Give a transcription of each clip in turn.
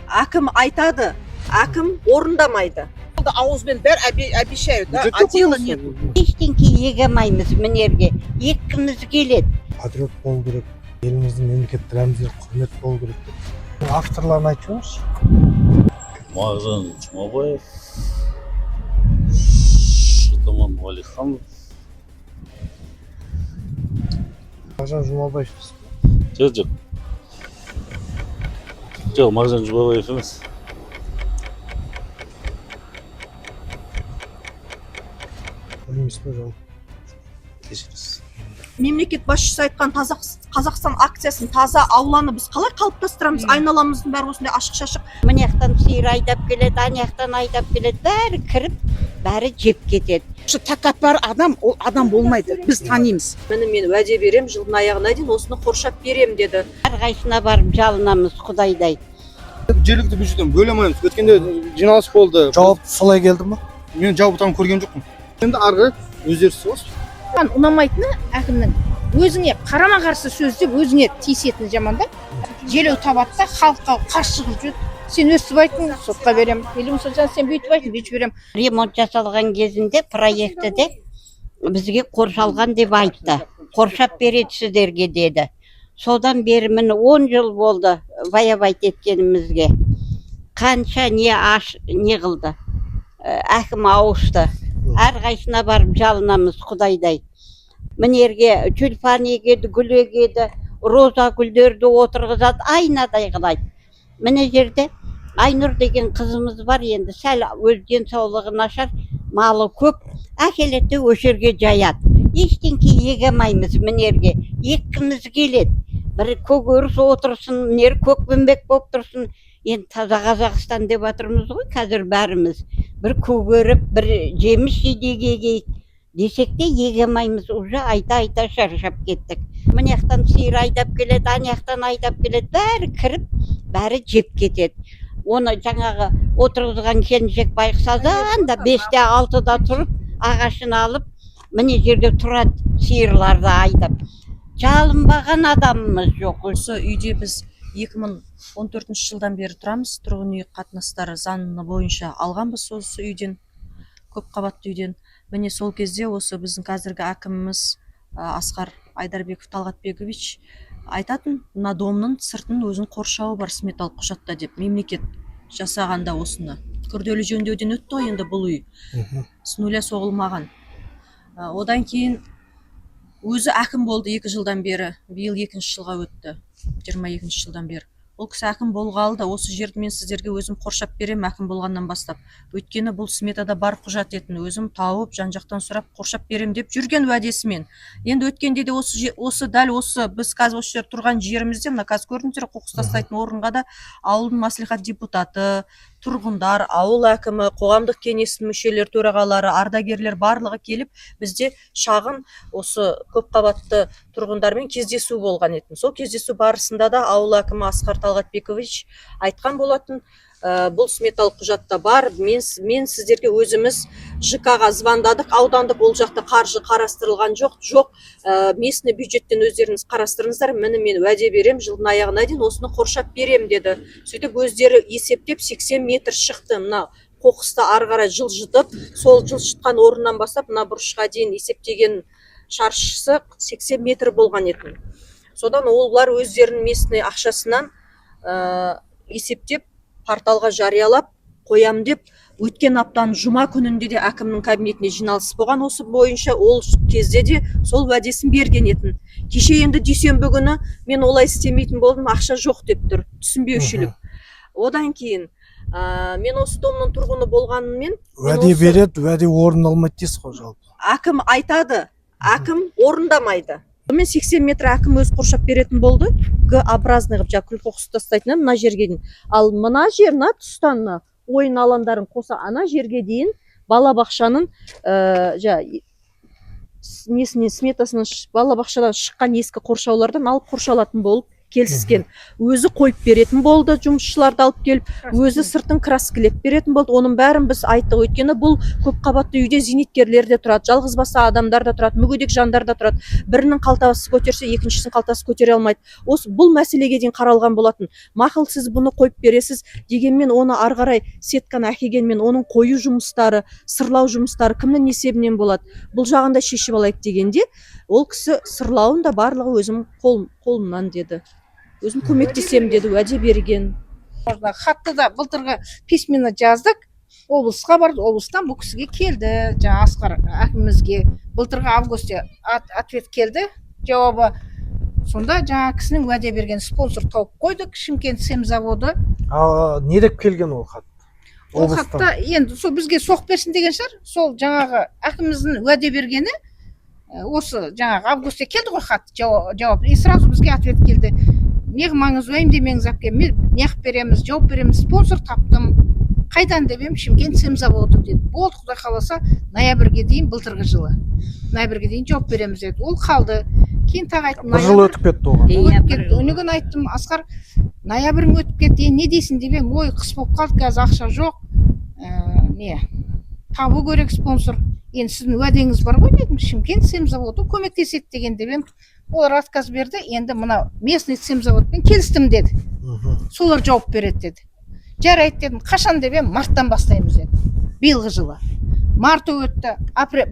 Әкім айтады, әкім орындамайды. Ауызбен бәрі обещают, да, а дела нет. Ештеңке егемаймыз мінерге. Еккіміз келеді. Патриот болу керек, еліміздің мемлекеттік рәміздері құрмет болу керек деп. Авторларын айтып жүріңізші. Мағжан Жұмабаев, Шытаман Уәлиханов. Мағжан Жұмабаев. Жоқ. Жоқ, Мағжан Жұмабаев емес. Білмейсіз бе жол? Кешіріңіз. Мемлекет басшысы айтқан Қазақстан акциясын, таза ауланы біз қалай қалыптастырамыз? Айналамыздың бәрі осындай ашық-шашық. Мына жақтан сиыр айдап келеді, ана жақтан айдап келеді. Бәрі кіріп, бәрі жеп кетеді. Тәкаппар адам, ол адам болмайды. Біз танимыз. Міне мен уәде берем, жылдың аяғына дейін осыны қоршап берем деді. Әрқайсына барып жалынамыз Құдайдай. Жергілікті бюджеттен бөле алмаймыз. Өткенде жиналыс болды. Жауап солай келді ме? Мен жауаптан көрген жоқпын. Енді арғы өздері соғыс. Маған ұнамайтыны әкімнің өзіңе қарама қарсы сөз деп өзіңе тиісетіні жаман да. Желеу табады да халыққа қарсы шығып жүреді. Сен өстіп айттың, сотқа берем. Или сен бүйтіп айттың, бүйтіп берем. Ремонт жасалған кезінде проектіде бізге қоршалған деп айтты. Қоршап береді сіздерге деді. Содан бері міне 10 жыл болды баябайт еткенімізге. Қанша не қылды. Әкім ауысты. Әрқайсына барып жалынамыз Құдайдай. Мінерге тюльпан егеді, гүл егеді, роза гүлдерді отырғызады, айнадай қылайды. Міне жерде Айнұр деген қызымыз бар, енді сәл өз денсаулығы нашар, малы көп, әкеледі өшерге жаяды. Ештеңке егемаймыз мінерге, еккіміз келеді. Бір көгеріс отырсын, мінер көкпенбек болып тұрсын. Енді таза Қазақстан деп жатырмыз ғой, қазір бәріміз. Бір көгеріп, бір жеміс жидек егейік десек те егемаймыз, уже айта шаршап кеттік. Мына жақтан сиыр айдап келеді, ана жақтан айдап келеді, бәрі кіріп, бәрі жеп кетеді. Оны жаңағы отырғызған келіншек байқасазанда 5-те 6-да тұрып, ағашын алып, міне жерде тұрады сиырларды айдап. Жалынбаған адамымыз жоқ. Осы үйде біз 2014 жылдан бері тұрамыз. Тұрғын үй қатынастары заңы бойынша алғанбыз осы үйден, көп қабатты үйден. Міне сол кезде осы біздің қазіргі әкіміміз Асқар Айдарбеков Талғатбекович айтатын, мына домның сыртын өзін қоршауы бар сметалық құжатта деп. Мемлекет жасағанда осыны. Күрделі жөндеуден өтті ғой енді бұл үй. С нуля соғылмаған. Одан кейін өзі әкім болды 2 жылдан бері, биыл 2-ші жылға өтті, 22-ші жылдан бері. Ол кісі әкім болғалы да осы жерді мен сіздерге өзім қоршап берем әкім болғаннан бастап. Өйткені бұл сметада бар құжат етін өзім тауып, жан-жақтан сұрап қоршап берем деп жүрген уәдесімен. Енді өткенде де дәл осы біз қазір осы жер тұрған жерімізде, мына қазір көрдіңіздер, қоқыс тастайтын орынға да ауылдың мәслихат депутаты, тұрғындар, ауыл әкімі, қоғамдық кеңестің мүшелері, төрағалары, ардагерлер барлығы келіп, бізде шағын осы көпқабатты тұрғындармен кездесу болған етін. Сол кездесу барысында да ауыл әкімі Асқар Талғатбекович айтқан болатын, бұл сметалық құжатта бар, мен сіздерге өзіміз ЖК-ға звондадық, аудандық ол жақта қаржы қарастырылған жоқ, местный бюджеттен өздеріңіз қарастырыңыздар, міне мен уәде берем, жылдың аяғына дейін осыны қоршап берем деді. Сөйтіп өздері есептеп 80 метр шықты, мына қоқысты ары қарай жылжытып, сол жылжытқан орыннан бастап мына бұрышқа дейін есептеген шаршысы 80 метр болған етін. Содан олар өздерінің местный ақшасынан есептеп порталға жариялап қоям деп, өткен аптаның жұма күнінде де әкімнің кабинетіне жиналыс болған осы бойынша, ол кезде де сол уәдесін берген етін. Кеше енді дүйсенбі күні мен олай істемейтін болдым, ақша жоқ деп тұр, түсінбеушілік. Одан кейін мен осы домның тұрғыны болғанымен Уәде береді, уәде орын алмайды дейсіз ғой жалпы. Әкім айтады, әкім орындамайды. Мен 80 метр әкім өз қоршап беретін болды. Г-образный қып, күл қоқысты тастайтын мына жерге дейін. Ал мына жер, мына тұстан ойын алаңдарын қоса ана жерге дейін балабақшаның сметасынан балабақшадан шыққан ескі қоршаулардан алып қоршалатын болып келіскен. Өзі қойып беретін болды, жұмысшыларды алып келіп, өзі сыртын краскілеп беретін болды. Оның бәрін біз айттық. Өйткені бұл көп қабатты үйде зейнеткерлер де тұрады, жалғызбасты адамдар да тұрады, мүгедек жандар да тұрады. Бірінің қалтасы көтерсе, екіншісінің қалтасы көтере алмайды. Осы бұл мәселеге дейін қаралған болатын. Мақұл, сіз бұны қойып бересіз, дегенмен оны ары қарай сетканы әкелгенмен оның қою жұмыстары, сырлау жұмыстары кімнің есебінен болады? Бұл жағында шешіп алайық дегенде, ол кісі сырлауын да барлығы өзім қолымнан деді. Өзім көмектесем деді, уәде берген. Хатты да былтырғы письменно жаздық. Облысқа барды, облыстан бұл кісіге келді, жаңа Асқар әкімімізге. Былтырғы августте ответ келді, жауабы. Сонда жаңа кісінің уәде берген спонсор тауып қойдық, Шымкент семзаводы. Не деп келген ол хат? Ол хатта енді сол бізге соқып берсін деген шығар. Сол жаңағы әкіміміздің уәде бергені осы жаңағы августте келді ғой хат, жауап. И сразу бізге ответ келді. Неғымаңыз уайымдемеңіз әпке, неғып береміз, жауап береміз, спонсор таптым. Қайдан деп ем, Шымкент семзаводы деді. Болды, Құдай қаласа, ноябрьге дейін, былтырғы жылы. Ноябрьге дейін жауап береміз деді. Ол қалды. Кейін тағы айттым, бір жыл өтіп кетті оған. өтіп кетті. Өнеген айттым, Асқар, ноябрьің өтіп кетті, не дейсің деп ем, ой, қыс болып қалды, қазір ақша жоқ. Табу керек спонсор. Енді сіздің уәдеңіз бар ғой дедім, Шымкент семзаводы көмектеседі деген деп ем. Олар отказ берді. Енді мына местный семзаводпен келістім деді. Солар жауап береді деді. Жарайды дедім, қашан деп ем, марттан бастаймыз деді. Биылғы жылы. Март өтті,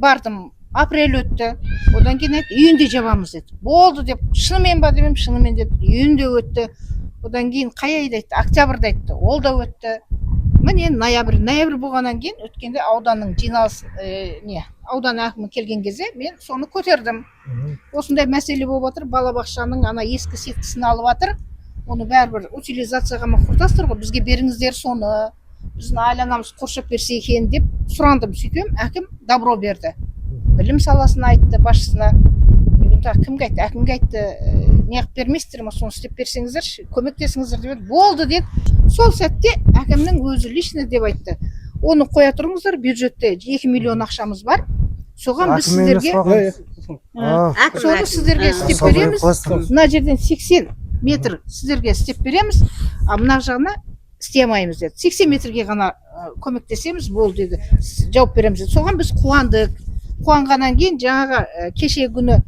бардым, апрель өтті. Одан кейін айтты, үйінде жабамыз деді. Болды деп, шынымен ба деп ем, шынымен деді. Үйінде өтті. Одан кейін қай айда айтты, октябрьда айтты. Ол да өтті. Міне ноябрь болғаннан кейін өткенде ауданның жиналыс аудан әкімі келген кезде мен соны көтердім. Осындай мәселе болып жатыр, балабақшаның ана ескі сеткісін алып жатыр. Оны бәрібір утилизацияға құртасыздар ғой, бізге беріңіздер соны. Біздің айланамыз қоршап берсе екен деп сұрандым. Сөйтем, әкім добро берді. Білім саласына айтты, басшысына. Кімге айтты? Әкімге айтты, неғып бермейсіздер ма, соны істеп берсеңіздер, көмектесіңіздер деп еді. Болды деді. Сол сәтте әкімнің өзі лично деп айтты. Оны қоя тұрыңыздар, бюджетте 2 миллион ақшамыз бар. Соған біз сіздерге соны сіздерге істеп береміз. Мына жерден 80 метр сіздерге істеп береміз, а мына жағына істей алмаймыз деді. 80 метрге ғана көмектесеміз, болды деді. Жауап береміз деді. Соған біз қуандық. Қуанғаннан кейін жаңағы кеше күні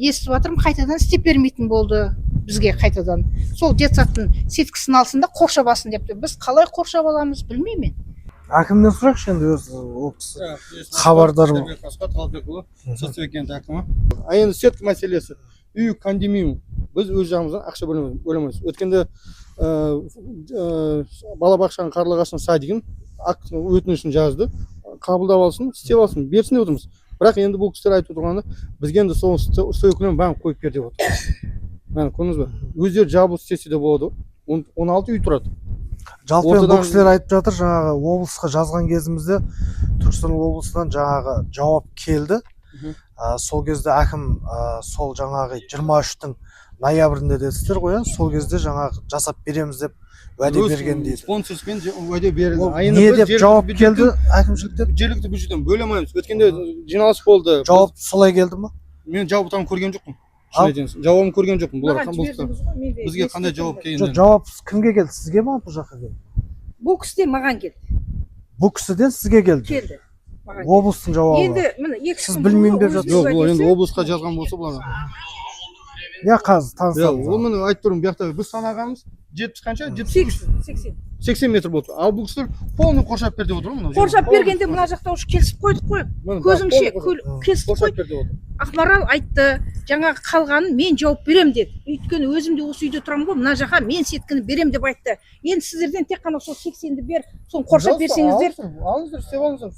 естіп жатырмын, қайтадан істеп бермейтін болды бізге қайтадан. Сол детсаттың сеткісін алсын да қоршап алсын депті. Біз қалай қоршап аламыз білмеймін. Әкімнен сұрақшы енді ол кісі хабардар. Асқар Талбекұлы, Соцвекент әкімі. А енді сетка мәселесі. Үй кондоминиум. Біз өз жағымыздан ақша бөлеміз. Өткенде балабақшаның Қарлығашының садигін өтінішін жазды. Қабылдап алсын, істеп алсын, берсін деп отырмыз. Бірақ енді бұл кісілер айтып отырғаны, бізге енді сол өкілін бәрін қойып бер деп отыр. Көрдіңіз бе? Өздері жабылып істесе де болады. 16 үй тұрады. Жалпы бұл кісілер айтып жатыр, жаңағы облысқа жазған кезімізде Түркістан облысынан жаңағы жауап келді. Сол кезде әкім сол жаңағы 23-тің ноябрінде дедіңіздер ғой, сол кезде жаңағы жасап береміз деп уәде берген дейді. Спонсорспен уәде берілді. Не деп жауап келді әкімшіліктен? Жергілікті бюджеттен бөле алмаймыз. Өткенде жиналыс болды. Жауап солай келді ма? Мен жауаптарын көрген жоқпын. Жауабын көрген жоқпын. Бізге қандай жауап келген? Жауап кімге келді? Сізге ма, бұл жаққа келді? Бұл кісіден маған келді. Бұл кісіден сізге келді? Келді. Облыстың жауабы. Енді міне сіз білмеймін деп жатырсыз. Жоқ, бұл енді облысқа жазған болса бұлар. Я қазір танысамыз. Ол міне айтып тұрмын, бұяқта біз санағанымыз 70 қанша? 80 метр болды. Ал бұл кісілер полный қоршап бер деп отыр ғой. Қоршап бергенде мына жақта уже келісіп қойдық қой. Көзіңше келісіп қойдық. Ақмарал айтты, жаңағы қалғанын мен жауап берем деді. Өйткені өзім де осы үйде тұрамын ғой, мына жаққа мен сеткіні берем деп айтты. Енді сіздерден тек қана сол 80-ді бер, соны қоршап берсеңіздер. Алыңыздар, істеп алыңыздар.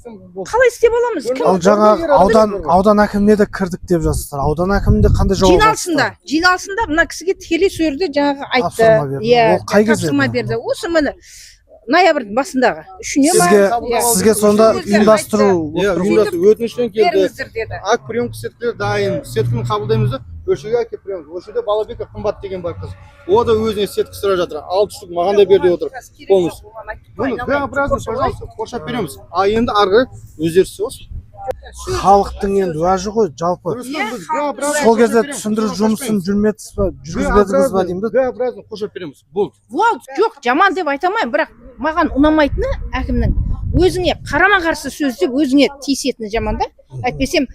Қалай істеп аламыз? Ал жаңағы аудан әкіміне де кірдік деп жатсыздар. Аудан әкімінде қандай жауап жатсыздар? Жиналысында мына кісіге тікелей сол жерде жаңағы айтты. Иә, тапсырма берді. Осы міне ноябрьдің басындағы. Сізге сонда ұйымдастыру өтінішпен келді. Ак приемка сеткілер дайын. Сеткіні қабылдаймыз да, өшеге әкеп приемка. Өшеде Балабеков қымбат деген бар қыз. О да өзіне сеткі сұрап жатыр. 6 штук маған да бер деп отыр. Полностью. Бұны біразын, пожалуйста, қоршап береміз. А енді арғы өздері істеп халықтың енді уәжі ғой жалпы. Сол кезде түсіндіру жұмысын жүргізбедіңіз ба деймін да. Г-образно қошап береміз. Болды. болды жоқ жаман деп айта алмаймын бірақ маған ұнамайтыны әкімнің өзіңе қарама қарсы сөз деп өзіңе тиісетіні жаман да. Әйтпесем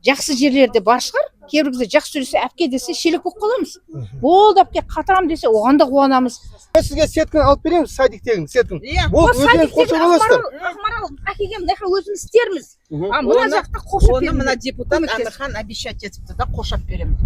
жақсы жерлерде бар шығар, кейбір кезде жақсы сөйлесе әпке десе шелек болып қаламыз. Болды әпке қатырам десе оған да қуанамыз. Мен сізге сетканы алып береміз, садиктегін сеткін. Болды, өздеріңіз қоршап аласыздар. Ақмарал әкеге мына өзіміз істерміз. Мына жақта қошап Оны береміз. мына депутат Амирхан обещать етіпті да қошап береміз.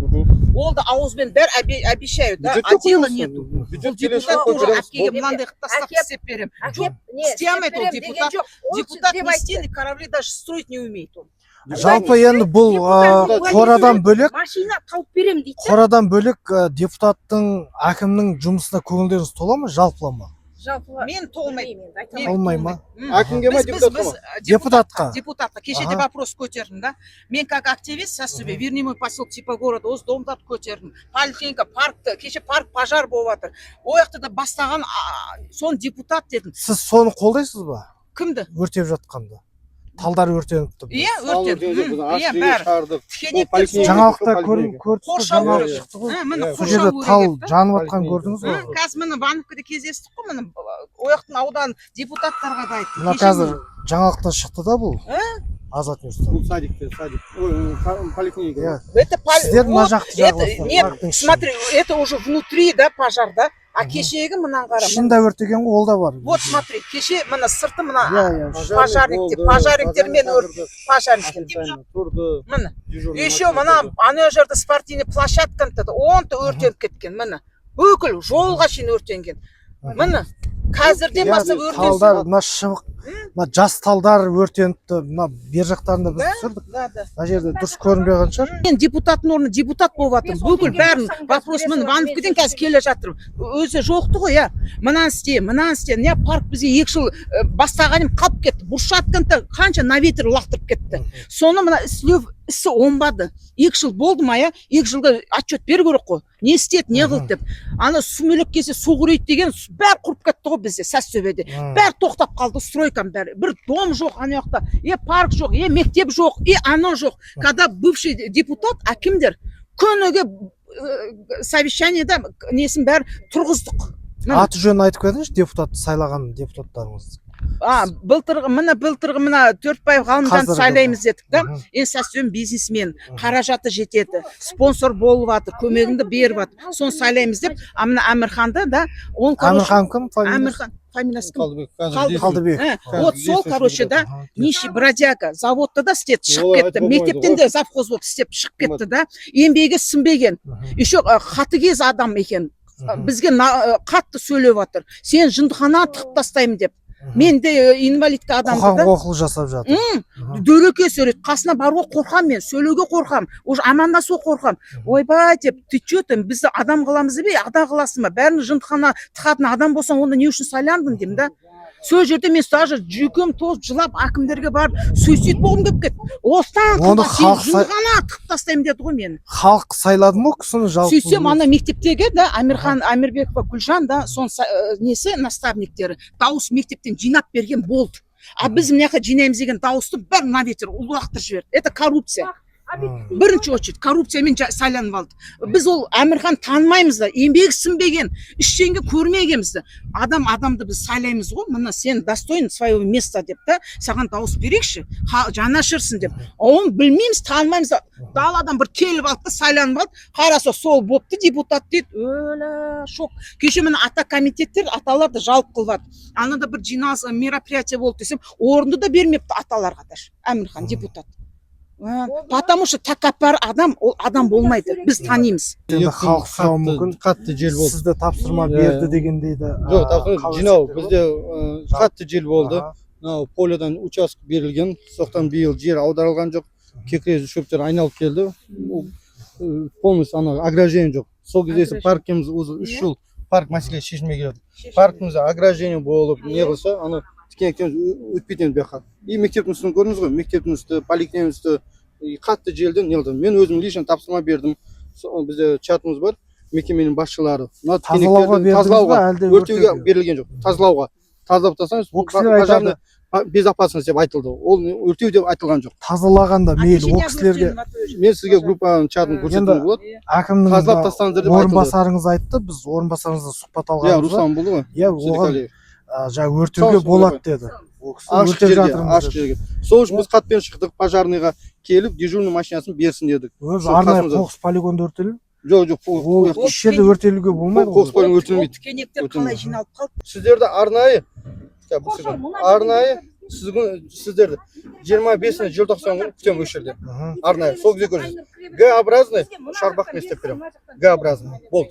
Ол да ауызбен бәрі обещают, да, а дела нету. Бюджет Депутат тоже әпкеге мынандай қылып тастап істеп беремін. Жоқ, істей алмайды ол депутат. Депутат не істейді, корабли даже строить не умеет он. Жалпы енді бұл қорадан бөлек, машина тауып берем дейді. қорадан бөлек депутаттың, әкімнің жұмысына көңілдеріңіз тола ма, жалпылама? Жалпы Мен толмайды. Толмай ма? Әкімге ма, депутатқа ма? Депутатқа. Депутатқа. Кеше де вопрос көтердім да. Мен как активист со себе, верни мой поселок типа города, осы домдарды көтердім. Поликлиника, паркты, кеше парк пожар болып жатыр. Ол жақта да бастаған соны депутат дедім. Сіз соны қолдайсыз ба? Кімді? Өртеп жатқанды. Талдар өртеніпті. Иә, өртеп. Иә, бәрі. Тікенектер сол. Жаңалықта көрдіңіз Қоршау жаңалық керек. шықты ғой. Міне Сол жерде қоршау тал керек. жанып жатқан көрдіңіз ғой. Қазір міне Ванковкада кездестік қой, міне ояқтың аудан депутаттарға да айттым. Мына қазір жаңалықта шықты да бұл. Азат Ньюстан. Бұл садикте, садик. Ой, поликлиника. Это Сіздер мына жақты это жағыласыздар. нет, смотри, это уже внутри, да, пожар, да? А кешегі мынаны қара. Ішінде өртеген ғой, ол да бар. Вот смотри, кеше мына сырты мына Иә, пожарниктермен пожарниктер. Тұрды. Міне. Еще мына ана жерде спортивный площадканы он да өртеніп кеткен, міне. Бүкіл жолға шейін өртенген. Міне. Қазірден бастап талдар, өртенсін. мына шыбық, мына жас талдар өртеніпті. Мына бер жақтарында біз түсірдік. Да, да. Мына жерде дұрыс көрінбей қалған шығар. Мен депутаттың орнына депутат болып жатырмын. Бүкіл бәрін вопрос міне Ванковкадан қазір келе жатырмын. Өзі жоқты ғой, иә. Мынаны істе, мынаны істе. Не парк бізге 2 жыл бастағаным қалып кетті. Брусчатканы қанша на ветер лақтырып кетті. Соны мына ісі оңбады. 2 жыл болды ма, иә? 2 жылда отчет беру керек қой. Не істеді, не қылды деп. Ана сүмелек келсе су құриды деген бәрі құрып кетті ғой бізде Сәсөбеде. Бәрі тоқтап қалды, стройкам бәрі. Бір дом жоқ ана жақта, парк жоқ, мектеп жоқ, ана жоқ. Когда бывший депутат, әкімдер күніге совещаниеда несін бәрі тұрғыздық. Аты жөнін айтып кетіңізші, депутат сайлаған депутаттарыңыз. Былтырғы мына Төртбай ғалымжанды сайлаймыз дедік та. Сәсөбе бизнесмен, қаражаты жетеді, спонсор болып жатыр, көмегіңді беріп жатыр. Соны сайлаймыз деп, мына Әмірханды да, он Әмірхан кім? Әмірхан фамилиясы кім? Қалдыбек. Вот сол, короче, да, нищий бродяга, заводта да істеді, шығып кетті. Мектептен де завхоз болып істеп шығып кетті да. Еңбегі сіңбеген. Еще қатыгез адам екен. Бізге қатты сөйлеп жатыр. Сен жындыхана тығып тастаймын деп. Мен де инвалидка адамды да. Қоқан қоқыл жасап жатыр. Дөреке сөйлейді. Қасына баруға қорқам мен, сөйлеуге қорқам. Уже амандасуға қорқам. Ойбай деп, ты че там, бізді адам қыламыз бе, ада қыласың ба? Бәрін жындыхана тығатын адам болсаң, онда не үшін сайландың деймін да. Сол жерде мен даже жүкем тозып жылап әкімдерге барып суицид болғым келіп кетті. Осыдан қылма, сен жындыхана тығып тастаймын деді ғой мені. Халық сайлады ма кісіні жалпы? Сөйтсем ана мектептегі да Амирбекова Гүлжан да сон несі наставниктері дауыс мектептен жинап берген болды. А біз мына жаққа жинаймыз деген дауысты бәрін на ветер лақтырып жіберді. Это коррупция. Бірінші очередь коррупциямен сайланып алды. Біз ол Әмірхан танымаймыз да, еңбегі сіңбеген, ештеңе көрмегенбіз да. Адамды біз сайлаймыз ғой, мына сен достоин своего места деп та, саған дауыс берекші, жанашырсың деп. Оны білмейміз, танымаймыз да. Даладан бір келіп алды, сайланып алды, қараса сол бопты депутат дейді. Өлі, шок. Кеше міне ата комитеттер аталарды жалып қылып. Анада бір жиналыс мероприятие болды десем, орынды да бермепті аталарға даже. Әмірхан депутат. Потому что тәкаппар адам, ол адам болмайды. Біз танимыз. Енді халық сұрауы мүмкін. Қатты жел болды. Сізді тапсырма берді деген дейді. Жоқ, тапсырма жинау. Бізде қатты жел болды. Полиядан участок берілген. Соқтан биыл жер аударылған жоқ. Кекрез шөптер айналып келді. Полностью ограждение жоқ. Сол кезде паркіміз 3 жыл парк мәселесі шешілмей келеді. Паркімізде ограждение болып, не қылса, тікенектен өтпейтін бияққа. И мектептің үстін көрдіңіз ғой, мектептің үсті, поликлиниканың үсті қатты желден не қылды. Мен өзім лично тапсырма бердім. Бізде чатымыз бар, мекеменің басшылары. Тазалауға бердіңіз ба, әлде өртеуге берілген жоқ. Тазалауға. Тазалап тастаңыз, безопасность деп айтылды. Ол өртеу деп айтылған жоқ. тазалағанда мейлі ол кісілерге Мен сізге группаның чатын көрсетуім болады. әкімнің Тазалап тастаңыздар деп айтылды. орынбасарыңыз айтты, біз орынбасарыңыздан сұхбат Иә, алғанбыз. Руслан болды ғой. Иә, оған Серікәлиев. жаңа өртеуге Соғыс болады деді. Ол кісі Ашық өртеп жерге, жатырмыз ашық деді. жерге. Сол үшін біз хатпен шықтық, пожарныйға келіп, дежурный машинасын берсін дедік. Өзі Сол арнайы қасымызда. қоқыс полигонда өртелу. Жоқ, жоқ, Ол еш жерде өртелуге болмайды қоқыс ғой. полигон өртелмейді. Кенектер қалай жиналып қалды? Сіздерді арнайы, арнайы сіздерді 25 желтоқсан күні күтемін осы жерде. Арнайы, сол кезде көресіз. Г-образный шарбақ не істеп беремін. Г-образный. Болды.